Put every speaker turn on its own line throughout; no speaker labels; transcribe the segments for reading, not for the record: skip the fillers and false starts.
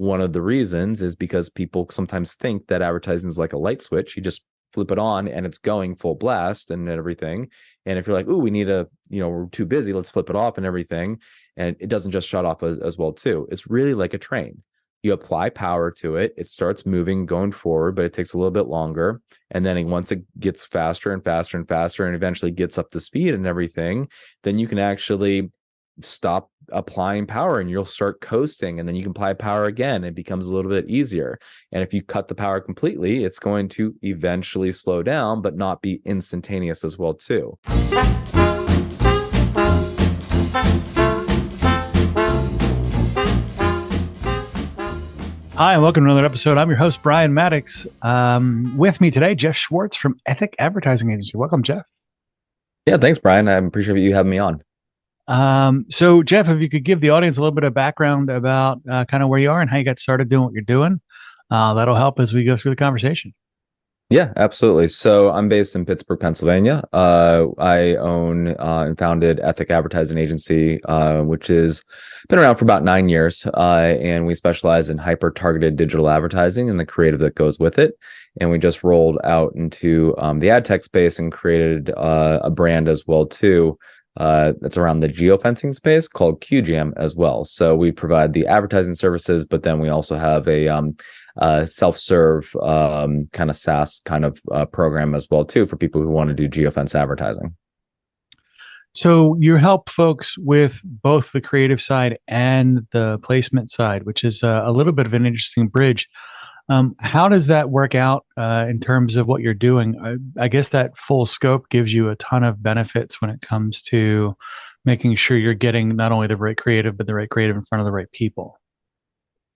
one of the reasons is because people sometimes think that advertising is like a light switch. You just flip it on and it's going full blast and everything. And if you're like, oh, we need we're too busy, let's flip it off and everything. And it doesn't just shut off as well too. It's really like a train. You apply power to it, it starts moving, going forward, but it takes a little bit longer. And then once it gets faster and faster and faster and eventually gets up to speed and everything, then you can actually stop applying power and you'll start coasting, and then you can apply power again. It becomes a little bit easier. And if you cut the power completely, it's going to eventually slow down, but not be instantaneous as well too.
Hi, and welcome to another episode. I'm your host, Brian Mattocks. With me today, Jeff Swartz from Ethic Advertising Agency. Welcome, Jeff.
Yeah, thanks, Brian. I appreciate you having me on.
So, Jeff, if you could give the audience a little bit of background about kind of where you are and how you got started doing what you're doing, that'll help as we go through the conversation.
Yeah, absolutely. So I'm based in Pittsburgh, Pennsylvania. I own and founded Ethic Advertising Agency, which has been around for about 9 years. And we specialize in hyper-targeted digital advertising and the creative that goes with it. And we just rolled out into the ad tech space and created a brand as well too. That's around the geofencing space called QGM as well. So we provide the advertising services, but then we also have a self-serve kind of SaaS kind of program as well too for people who want to do geofence advertising.
So you help folks with both the creative side and the placement side, which is a little bit of an interesting bridge. How does that work out in terms of what you're doing? I guess that full scope gives you a ton of benefits when it comes to making sure you're getting not only the right creative, but the right creative in front of the right people.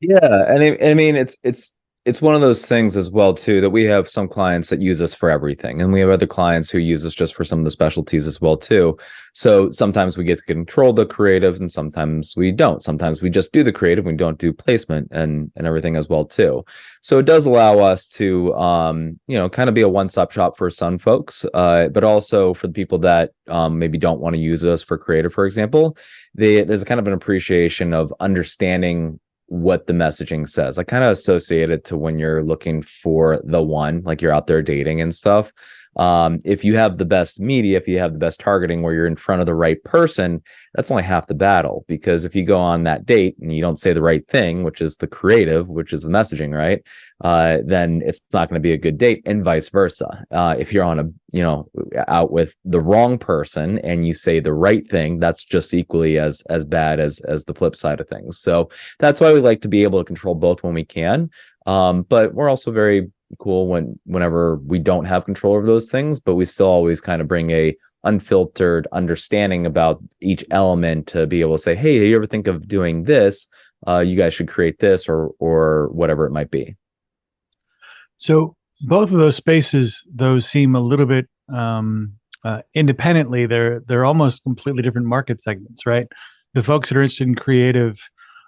Yeah, and I mean it's one of those things as well too that we have some clients that use us for everything, and we have other clients who use us just for some of the specialties as well too. So sometimes we get to control the creatives, and sometimes we don't. Sometimes we just do the creative, we don't do placement and everything as well too. So it does allow us to kind of be a one-stop shop for some folks, but also for the people that maybe don't want to use us for creative, for example. There's a kind of an appreciation of understanding what the messaging says. I kind of associate it to when you're looking for the one, like you're out there dating and stuff. If you have the best media, if you have the best targeting where you're in front of the right person, that's only half the battle. Because if you go on that date and you don't say the right thing, which is the creative, which is the messaging, right? Then it's not going to be a good date, and vice versa. If you're on out with the wrong person and you say the right thing, that's just equally as bad as the flip side of things. So that's why we like to be able to control both when we can. But we're also very cool whenever we don't have control over those things, but we still always kind of bring a unfiltered understanding about each element to be able to say, hey, you ever think of doing this? You guys should create this or whatever it might be.
So both of those spaces, those seem a little bit independently. They're almost completely different market segments, right? The folks that are interested in creative,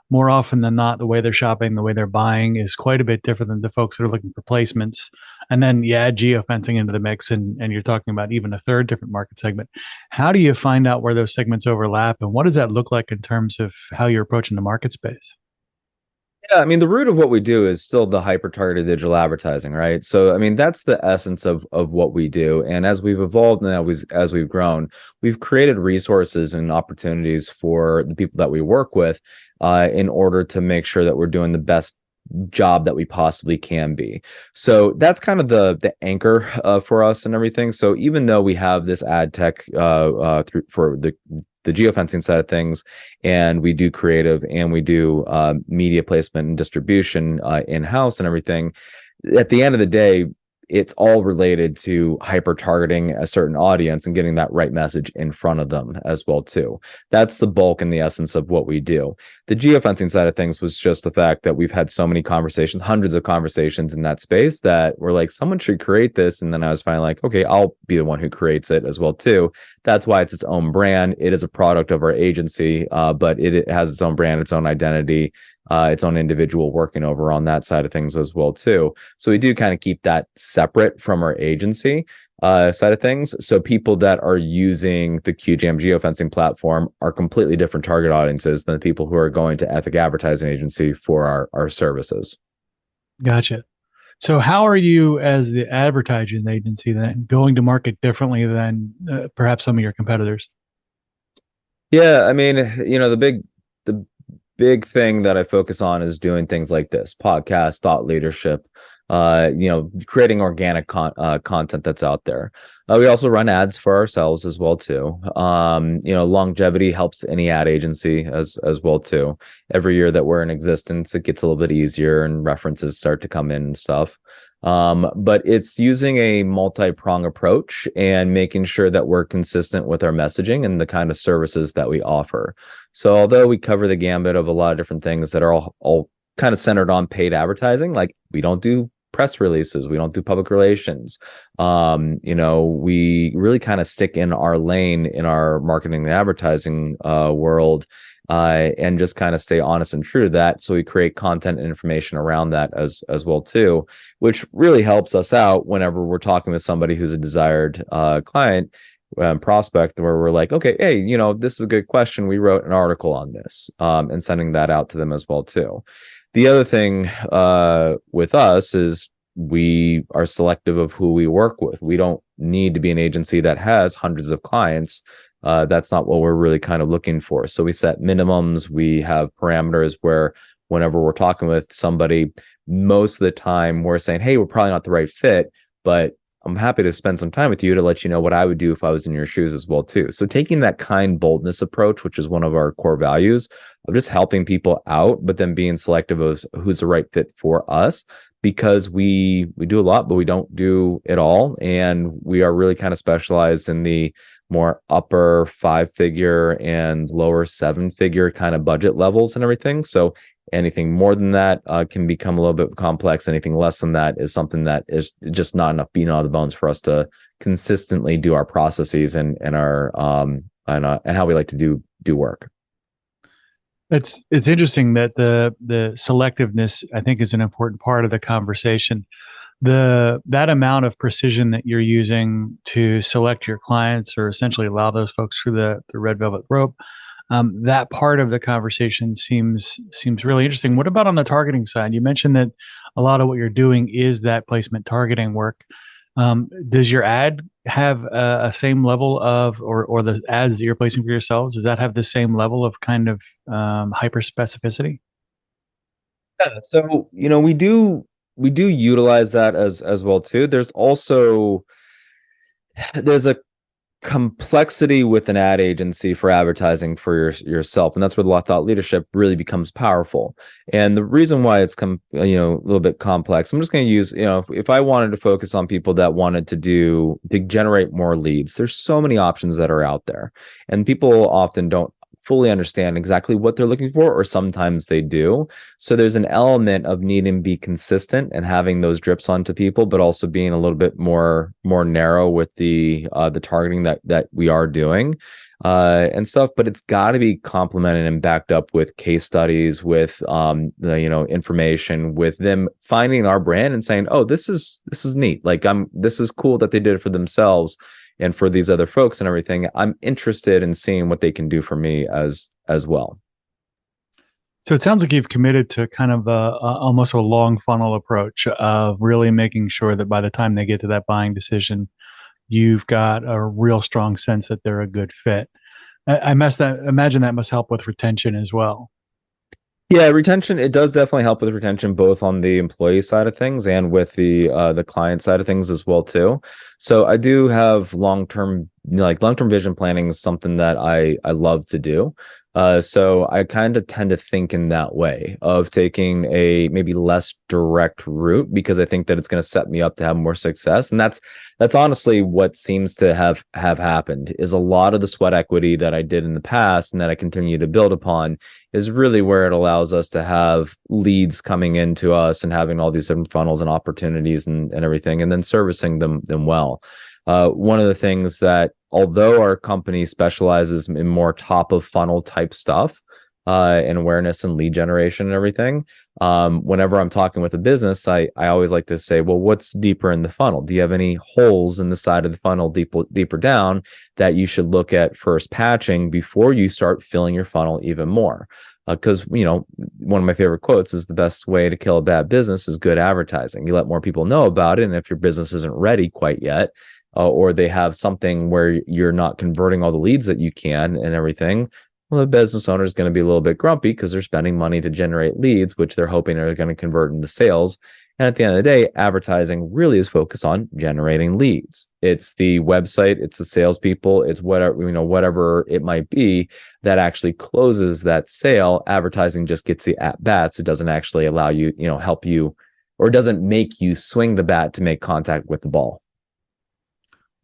more often than not, the way they're shopping, the way they're buying is quite a bit different than the folks that are looking for placements. And then you add geofencing into the mix, and you're talking about even a third different market segment. How do you find out where those segments overlap, and what does that look like in terms of how you're approaching the market space?
Yeah, I mean, the root of what we do is still the hyper-targeted digital advertising, right? So, I mean, that's the essence of what we do. And as we've evolved and as we've grown, we've created resources and opportunities for the people that we work with in order to make sure that we're doing the best job that we possibly can be. So that's kind of the anchor for us and everything. So even though we have this ad tech for the geofencing side of things, and we do creative and we do media placement and distribution in-house and everything, at the end of the day, it's all related to hyper targeting a certain audience and getting that right message in front of them as well too. That's the bulk and the essence of what we do. The geofencing side of things was just the fact that we've had so many conversations, hundreds of conversations in that space, that we're like, someone should create this. And then I was finally like, okay, I'll be the one who creates it as well too. That's why it's its own brand. It is a product of our agency, but it has its own brand, its own identity, its own individual working over on that side of things as well too. So we do kind of keep that separate from our agency. side of things. So people that are using the QJAM geofencing platform are completely different target audiences than the people who are going to Ethic Advertising Agency for our services.
Gotcha. So how are you as the advertising agency then going to market differently than perhaps some of your competitors?
Yeah, I mean, the big thing that I focus on is doing things like this: podcast, thought leadership, creating organic content that's out there. We also run ads for ourselves as well too. Longevity helps any ad agency as well too. Every year that we're in existence, it gets a little bit easier and references start to come in and stuff. But it's using a multi-prong approach and making sure that we're consistent with our messaging and the kind of services that we offer. So although we cover the gambit of a lot of different things that are all kind of centered on paid advertising, like we don't do press releases, we don't do public relations. We really kind of stick in our lane in our marketing and advertising world, and just kind of stay honest and true to that. So we create content and information around that as well too, which really helps us out whenever we're talking with somebody who's a desired client, prospect, where we're like, okay, hey, this is a good question. We wrote an article on this, and sending that out to them as well too. The other thing with us is we are selective of who we work with. We don't need to be an agency that has hundreds of clients. That's not what we're really kind of looking for. So we set minimums. We have parameters where whenever we're talking with somebody, most of the time we're saying, hey, we're probably not the right fit, but I'm happy to spend some time with you to let you know what I would do if I was in your shoes as well too. So taking that kind boldness approach, which is one of our core values of just helping people out, but then being selective of who's the right fit for us, because we do a lot, but we don't do it all. And we are really kind of specialized in the more upper 5-figure and lower 7-figure kind of budget levels and everything. So anything more than that can become a little bit complex. Anything less than that is something that is just not enough being on the bones for us to consistently do our processes and our and how we like to do work.
It's interesting that the selectiveness, I think, is an important part of the conversation. That amount of precision that you're using to select your clients, or essentially allow those folks through the red velvet rope, that part of the conversation seems really interesting. What about on the targeting side? You mentioned that a lot of what you're doing is that placement targeting work. Does your ad have a same level of, or the ads that you're placing for yourselves, does that have the same level of kind of hyper specificity?
Yeah, so we do utilize that as well too. There's a complexity with an ad agency for advertising for yourself, and that's where the thought leadership really becomes powerful. And the reason why it's a little bit complex, I'm just going to use, if I wanted to focus on people that wanted to generate more leads, there's so many options that are out there, and people often don't fully understand exactly what they're looking for, or sometimes they do. So there's an element of needing to be consistent and having those drips onto people, but also being a little bit more narrow with the targeting that we are doing and stuff. But it's got to be complemented and backed up with case studies, with information, with them finding our brand and saying, oh, this is neat. Like this is cool that they did it for themselves and for these other folks and everything. I'm interested in seeing what they can do for me as well.
So it sounds like you've committed to kind of almost a long funnel approach of really making sure that by the time they get to that buying decision, you've got a real strong sense that they're a good fit. I imagine that must help with retention as well.
Yeah, retention, it does definitely help with retention, both on the employee side of things and with the client side of things as well too. So I do have long-term vision planning is something that I love to do. So I kind of tend to think in that way of taking a maybe less direct route, because I think that it's going to set me up to have more success. And that's honestly what seems to have happened, is a lot of the sweat equity that I did in the past and that I continue to build upon is really where it allows us to have leads coming into us and having all these different funnels and opportunities and everything, and then servicing them well. One of the things that, although our company specializes in more top of funnel type stuff, and awareness and lead generation and everything. Whenever I'm talking with a business, I always like to say, well, what's deeper in the funnel? Do you have any holes in the side of the funnel deeper down that you should look at first patching before you start filling your funnel even more? Because, one of my favorite quotes is the best way to kill a bad business is good advertising. You let more people know about it. And if your business isn't ready quite yet, or they have something where you're not converting all the leads that you can and everything, well, the business owner is going to be a little bit grumpy because they're spending money to generate leads, which they're hoping are going to convert into sales. And at the end of the day, advertising really is focused on generating leads. It's the website, it's the salespeople, it's whatever it might be that actually closes that sale. Advertising just gets the at bats. It doesn't actually allow you, help you, or doesn't make you swing the bat to make contact with the ball.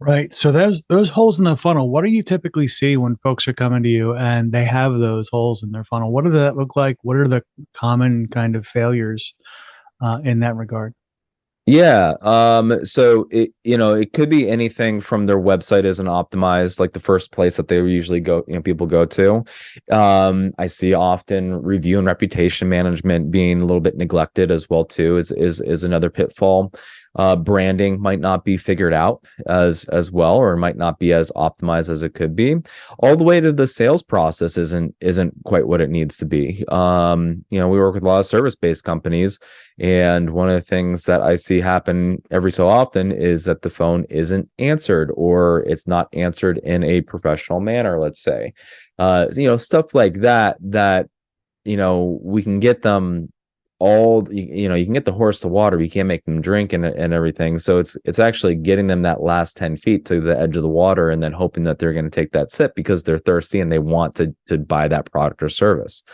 Right. So those holes in the funnel, what do you typically see when folks are coming to you and they have those holes in their funnel? What does that look like? What are the common kind of failures in that regard?
Yeah. So it could be anything from their website isn't optimized, like the first place that they usually go, people go to. I see often review and reputation management being a little bit neglected as well too, is another pitfall. Branding might not be figured out as well, or might not be as optimized as it could be. All the way to the sales process isn't quite what it needs to be. We work with a lot of service-based companies, and one of the things that I see happen every so often is that the phone isn't answered, or it's not answered in a professional manner, let's say. Stuff like that we can get them you can get the horse to water, but you can't make them drink and everything. So it's actually getting them that last 10 feet to the edge of the water and then hoping that they're going to take that sip because they're thirsty and they want to buy that product or service.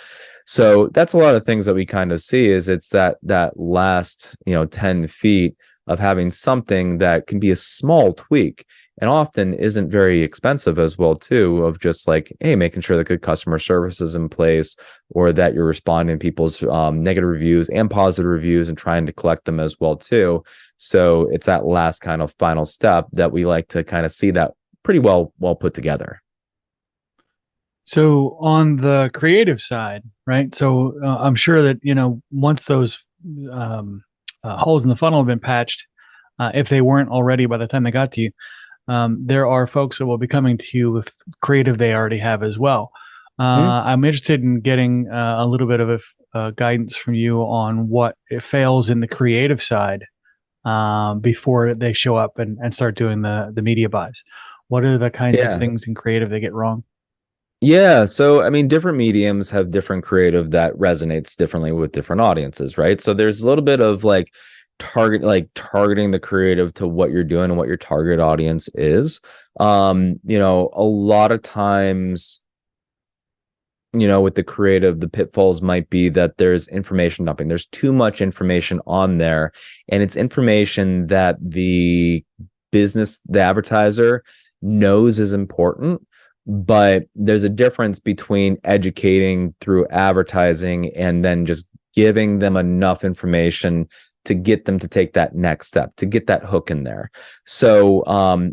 So that's a lot of things that we kind of see is it's that last, 10 feet of having something that can be a small tweak and often isn't very expensive as well too, of just like, hey, making sure that good customer service is in place, or that you're responding to people's negative reviews and positive reviews and trying to collect them as well too. So it's that last kind of final step that we like to kind of see that pretty well put together.
So on the creative side, right? So I'm sure that, once those holes in the funnel have been patched, if they weren't already by the time they got to you, there are folks that will be coming to you with creative they already have as well. I'm interested in getting a little bit of guidance from you on what it fails in the creative side before they show up and start doing the media buys. What are the kinds of
Yeah.
things in creative they get wrong?
Yeah. So, I mean, different mediums have different creative that resonates differently with different audiences, right? So there's a little bit of like targeting the creative to what you're doing and what your target audience is. A lot of times, with the creative, the pitfalls might be that there's information dumping. There's too much information on there, and it's information that the advertiser knows is important. But there's a difference between educating through advertising and then just giving them enough information to get them to take that next step, to get that hook in there. So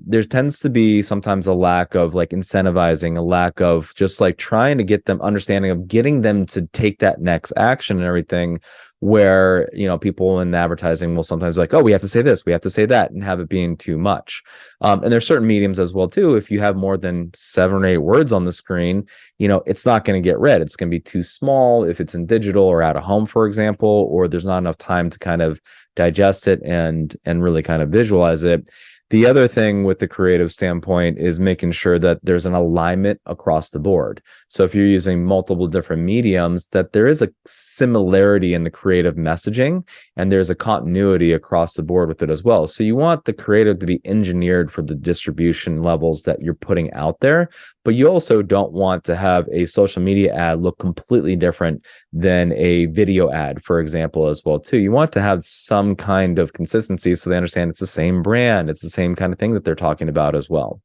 there tends to be sometimes a lack of like incentivizing, a lack of just like trying to get them understanding of getting them to take that next action and everything, where, people in advertising will sometimes be like, oh, we have to say this, we have to say that, and have it being too much. And there's certain mediums as well too. If you have more than 7 or 8 words on the screen, it's not going to get read. It's going to be too small if it's in digital or out of home, for example, or there's not enough time to kind of digest it and really kind of visualize it. The other thing with the creative standpoint is making sure that there's an alignment across the board. So if you're using multiple different mediums, that there is a similarity in the creative messaging and there's a continuity across the board with it as well. So you want the creative to be engineered for the distribution levels that you're putting out there, but you also don't want to have a social media ad look completely different than a video ad, for example, as well too. You want to have some kind of consistency so they understand it's the same brand, it's the same kind of thing that they're talking about as well.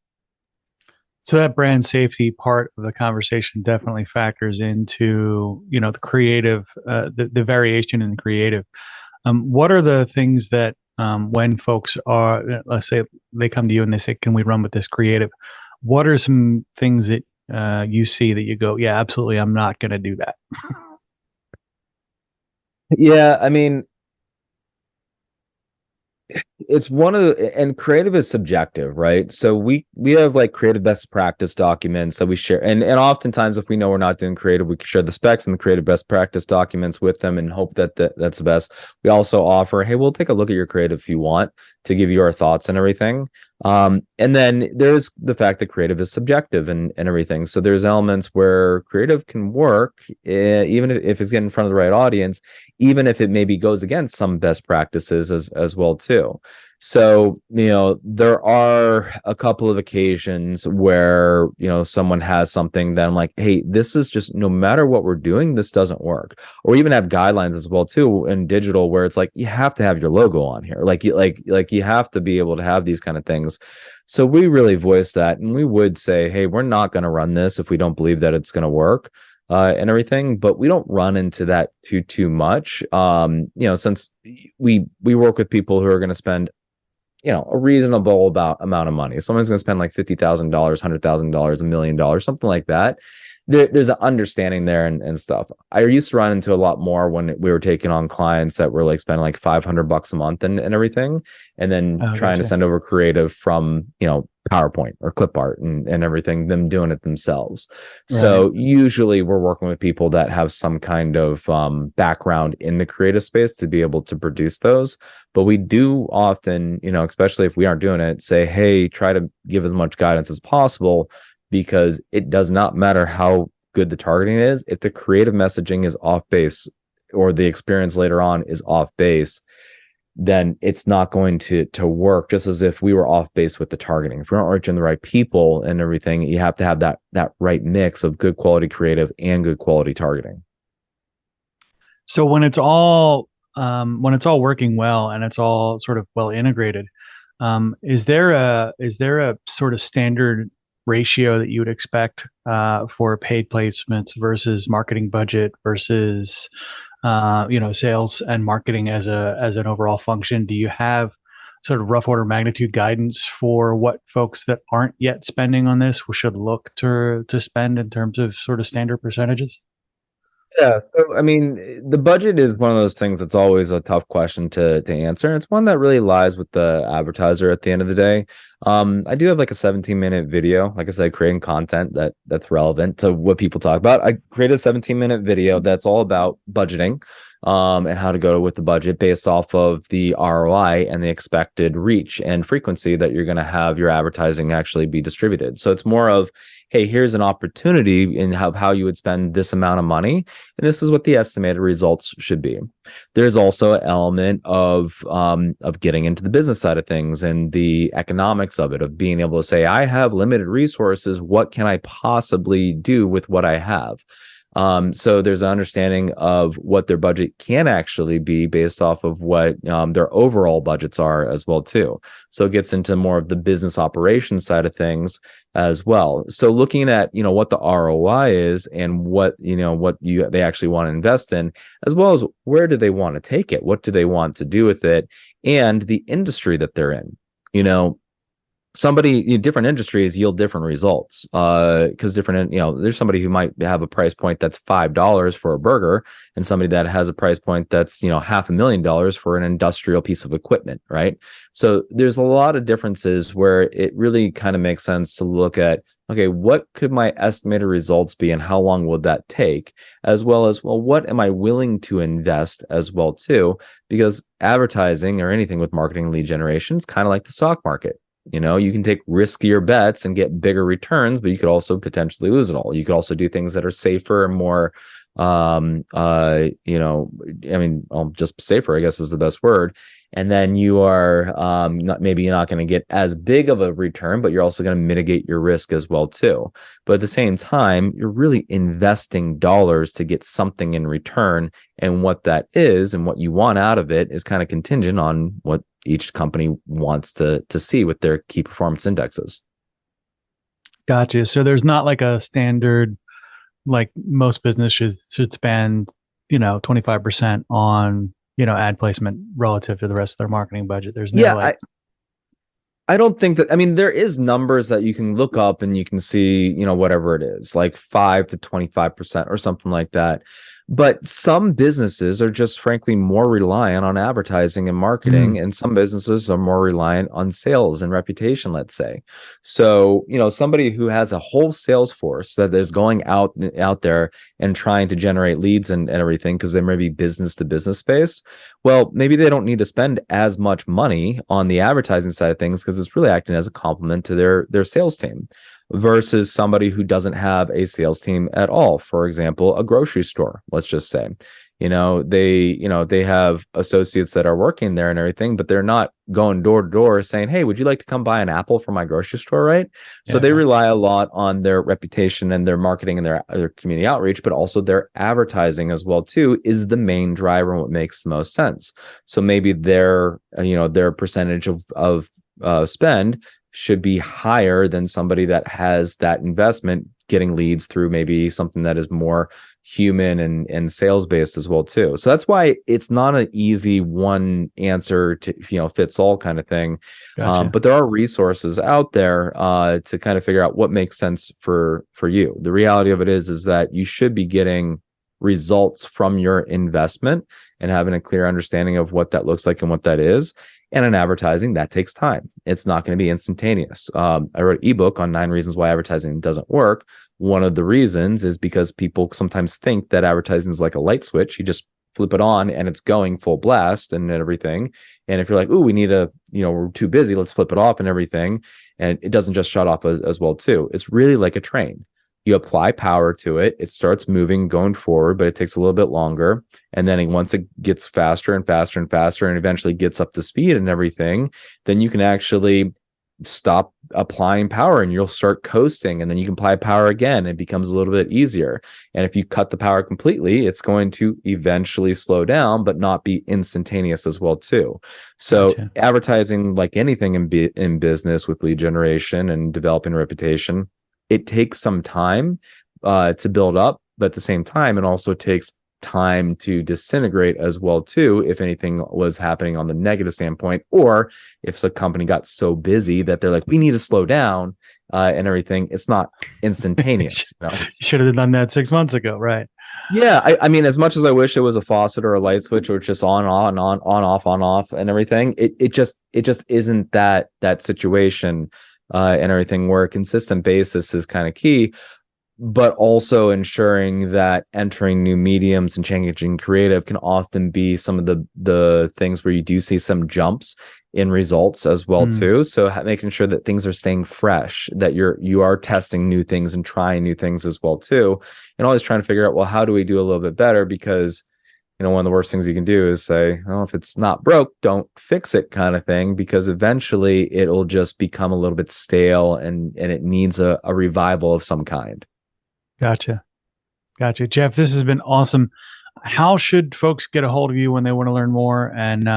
So that brand safety part of the conversation definitely factors into, the creative, the variation in creative. What are the things that when folks are, let's say they come to you and they say, can we run with this creative? What are some things that you see that you go, yeah, absolutely, I'm not going to do that?
Yeah, I mean, it's one of the, and creative is subjective, right? So we have like creative best practice documents that we share, and oftentimes if we know we're not doing creative, we can share the specs and the creative best practice documents with them and hope that that's the best. We also offer, hey, we'll take a look at your creative if you want, to give you our thoughts and everything. And then there's the fact that creative is subjective and everything. So there's elements where creative can work, even if it's getting in front of the right audience, even if it maybe goes against some best practices as well too. So, there are a couple of occasions where, someone has something that I'm like, hey, this is just, no matter what we're doing, this doesn't work. Or even have guidelines as well too in digital, where it's like you have to have your logo on here. Like you have to be able to have these kind of things. So we really voice that, and we would say, hey, we're not going to run this if we don't believe that it's going to work. And everything, but we don't run into that too much. Since we work with people who are going to spend, a reasonable amount of money. If someone's going to spend like $50,000, $100,000, $1,000,000, something like that. There's an understanding there and stuff. I used to run into a lot more when we were taking on clients that were like spending like $500 a month and everything, and then trying to send over creative from, PowerPoint or clip art and everything, them doing it themselves. So usually we're working with people that have some kind of background in the creative space to be able to produce those. But we do often, especially if we aren't doing it, say, hey, try to give as much guidance as possible, because it does not matter how good the targeting is. If the creative messaging is off base, or the experience later on is off base, then it's not going to work, just as if we were off base with the targeting. If we're not reaching the right people and everything, you have to have that right mix of good quality creative and good quality targeting.
So when it's all working well and it's all sort of well integrated, is there a sort of standard ratio that you would expect for paid placements versus marketing budget versus sales and marketing as an overall function? Do you have sort of rough order of magnitude guidance for what folks that aren't yet spending on this should look to spend in terms of sort of standard percentages?
Yeah. So, I mean, the budget is one of those things that's always a tough question to answer. It's one that really lies with the advertiser at the end of the day. I do have like a 17-minute video, like I said, creating content that's relevant to what people talk about. I created a 17-minute video that's all about budgeting, and how to go with the budget based off of the ROI and the expected reach and frequency that you're going to have your advertising actually be distributed. So it's more of, hey, here's an opportunity in how you would spend this amount of money, and this is what the estimated results should be. There's also an element of getting into the business side of things and the economics of it, of being able to say, I have limited resources. What can I possibly do with what I have? So there's an understanding of what their budget can actually be based off of what their overall budgets are as well too. So it gets into more of the business operations side of things as well. So looking at what the ROI is and what they actually want to invest in, as well as where do they want to take it, what do they want to do with it, and the industry that they're in. Different industries yield different results, because there's somebody who might have a price point that's $5 for a burger, and somebody that has a price point that's $500,000 for an industrial piece of equipment, right? So there's a lot of differences where it really kind of makes sense to look at, okay, what could my estimated results be and how long would that take, as well as, well, what am I willing to invest as well too? Because advertising or anything with marketing lead generation is kind of like the stock market. You can take riskier bets and get bigger returns, but you could also potentially lose it all. You could also do things that are safer and more, just safer, I guess is the best word. And then you are maybe you're not going to get as big of a return, but you're also going to mitigate your risk as well too. But at the same time, you're really investing dollars to get something in return, and what that is and what you want out of it is kind of contingent on what each company wants to see with their key performance indexes.
Gotcha. So there's not like a standard, like most businesses should spend 25% on ad placement relative to the rest of their marketing budget. There's no
I don't think that, I mean, there is numbers that you can look up and you can see, whatever it is, like 5 to 25% or something like that. But some businesses are just frankly more reliant on advertising and marketing, and some businesses are more reliant on sales and reputation, let's say. So, somebody who has a whole sales force that is going out there and trying to generate leads and everything, because they may be business to business space. Well, maybe they don't need to spend as much money on the advertising side of things because it's really acting as a complement to their sales team, versus somebody who doesn't have a sales team at all. For example, a grocery store, let's just say, they have associates that are working there and everything, but they're not going door to door saying, hey, would you like to come buy an apple from my grocery store? Right. So they rely a lot on their reputation and their marketing and their community outreach, but also their advertising as well too is the main driver and what makes the most sense. So maybe their percentage of spend should be higher than somebody that has that investment getting leads through maybe something that is more human and sales based as well too. So that's why it's not an easy one answer to fits all kind of thing.
Gotcha.
But there are resources out there to kind of figure out what makes sense for you. The reality of it is that you should be getting results from your investment and having a clear understanding of what that looks like and what that is. And in advertising, that takes time. It's not going to be instantaneous. I wrote an ebook on 9 reasons why advertising doesn't work. One of the reasons is because people sometimes think that advertising is like a light switch. You just flip it on and it's going full blast and everything. And if you're like, ooh, we need we're too busy, let's flip it off and everything. And it doesn't just shut off as well too. It's really like a train. You apply power to it, it starts moving, going forward, but it takes a little bit longer. And then once it gets faster and faster and faster and eventually gets up to speed and everything, then you can actually stop applying power and you'll start coasting, and then you can apply power again. It becomes a little bit easier. And if you cut the power completely, it's going to eventually slow down, but not be instantaneous as well too. So
Gotcha.
advertising, like anything in business with lead generation and developing a reputation, it takes some time to build up, but at the same time, it also takes time to disintegrate as well too, if anything was happening on the negative standpoint, or if the company got so busy that they're like, we need to slow down and everything. It's not instantaneous.
You should have done that 6 months ago, right?
Yeah, I mean, as much as I wish it was a faucet or a light switch, or just on off and everything, it just isn't that situation. And everything, where a consistent basis is kind of key, but also ensuring that entering new mediums and changing creative can often be some of the things where you do see some jumps in results as well too. So making sure that things are staying fresh, that you are testing new things and trying new things as well too, and always trying to figure out, well, how do we do a little bit better? Because one of the worst things you can do is say, oh, if it's not broke, don't fix it, kind of thing, because eventually it'll just become a little bit stale and it needs a revival of some kind.
Gotcha. Jeff, this has been awesome. How should folks get a hold of you when they want to learn more, and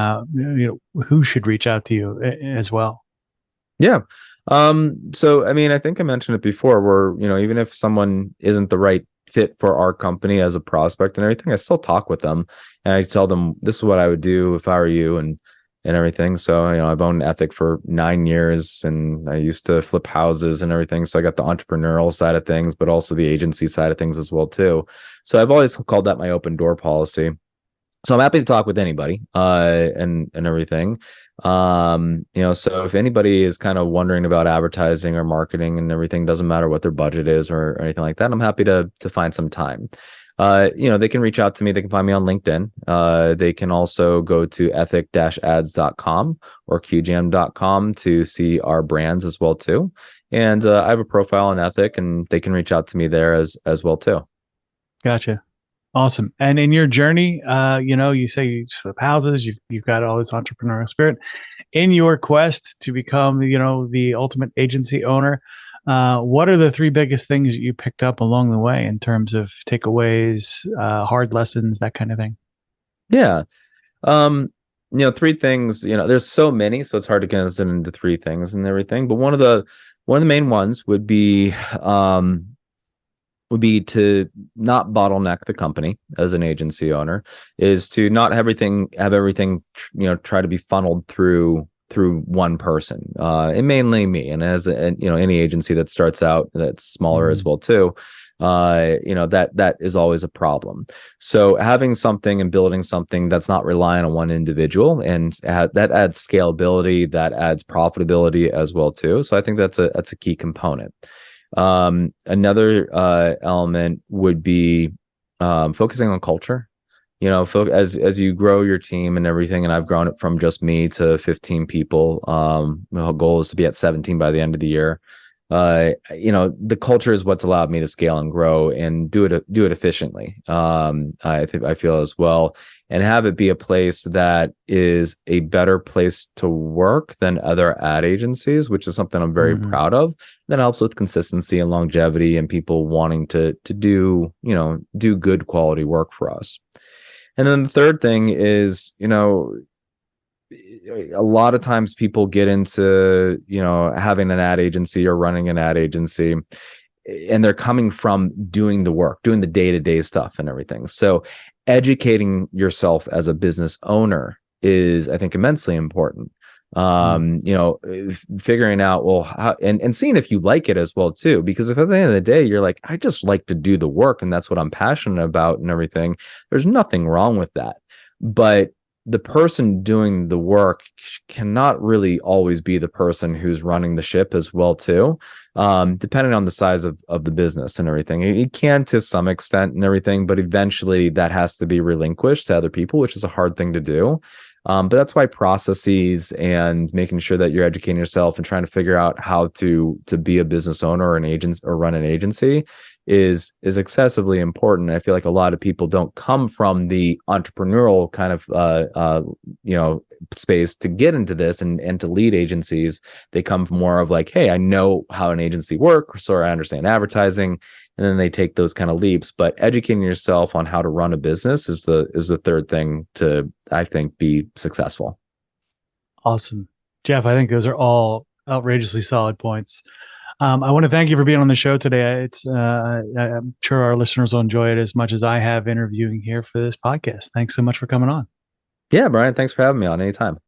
who should reach out to you as well?
Yeah. So, I mean, I think I mentioned it before, where, even if someone isn't the right fit for our company as a prospect and everything, I still talk with them and I tell them, this is what I would do if I were you and everything. So, I've owned Ethic for 9 years and I used to flip houses and everything. So I got the entrepreneurial side of things, but also the agency side of things as well too. So I've always called that my open door policy. So I'm happy to talk with anybody and everything. So if anybody is kind of wondering about advertising or marketing and everything, doesn't matter what their budget is or anything like that, I'm happy to find some time. They can reach out to me. They can find me on LinkedIn. They can also go to ethic-ads.com or qjam.com to see our brands as well too. And I have a profile on Ethic, and they can reach out to me there as well too.
Gotcha. Awesome. And in your journey, you say you flip houses, you've got all this entrepreneurial spirit. In your quest to become, the ultimate agency owner, what are the 3 biggest things that you picked up along the way in terms of takeaways, hard lessons, that kind of thing?
Yeah. 3 things, there's so many, so it's hard to condense it into 3 things and everything. But one of the main ones would be to not bottleneck the company as an agency owner, is to not have everything try to be funneled through through one person, and mainly me. And as any agency that starts out that's smaller as well too, that is always a problem. So having something and building something that's not relying on one individual, and that adds scalability, that adds profitability as well too. So I think that's a key component. Another element would be focusing on culture. As you grow your team and everything, and I've grown it from just me to 15 people. My goal is to be at 17 by the end of the year. The culture is what's allowed me to scale and grow and do it efficiently. I feel as well, and have it be a place that is a better place to work than other ad agencies, which is something I'm very proud of. That helps with consistency and longevity and people wanting to do good quality work for us. And then the third thing is, a lot of times people get into, having an ad agency or running an ad agency, and they're coming from doing the work, doing the day-to-day stuff and everything. So educating yourself as a business owner is, I think, immensely important. Figuring out, well, how, and seeing if you like it as well too, because if at the end of the day you're like, I just like to do the work and that's what I'm passionate about and everything, there's nothing wrong with that. But the person doing the work cannot really always be the person who's running the ship as well too, depending on the size of the business and everything. It can to some extent and everything, but eventually that has to be relinquished to other people, which is a hard thing to do. But that's why processes and making sure that you're educating yourself and trying to figure out how to be a business owner or an agent or run an agency is excessively important. I feel like a lot of people don't come from the entrepreneurial kind of space to get into this and to lead agencies. They come from more of like, hey, I know how an agency works, or I understand advertising, and then they take those kind of leaps. But educating yourself on how to run a business is the third thing to, I think, be successful.
Awesome. Jeff, I think those are all outrageously solid points. I want to thank you for being on the show today. I'm sure our listeners will enjoy it as much as I have interviewing here for this podcast. Thanks so much for coming on.
Yeah, Brian, thanks for having me on anytime.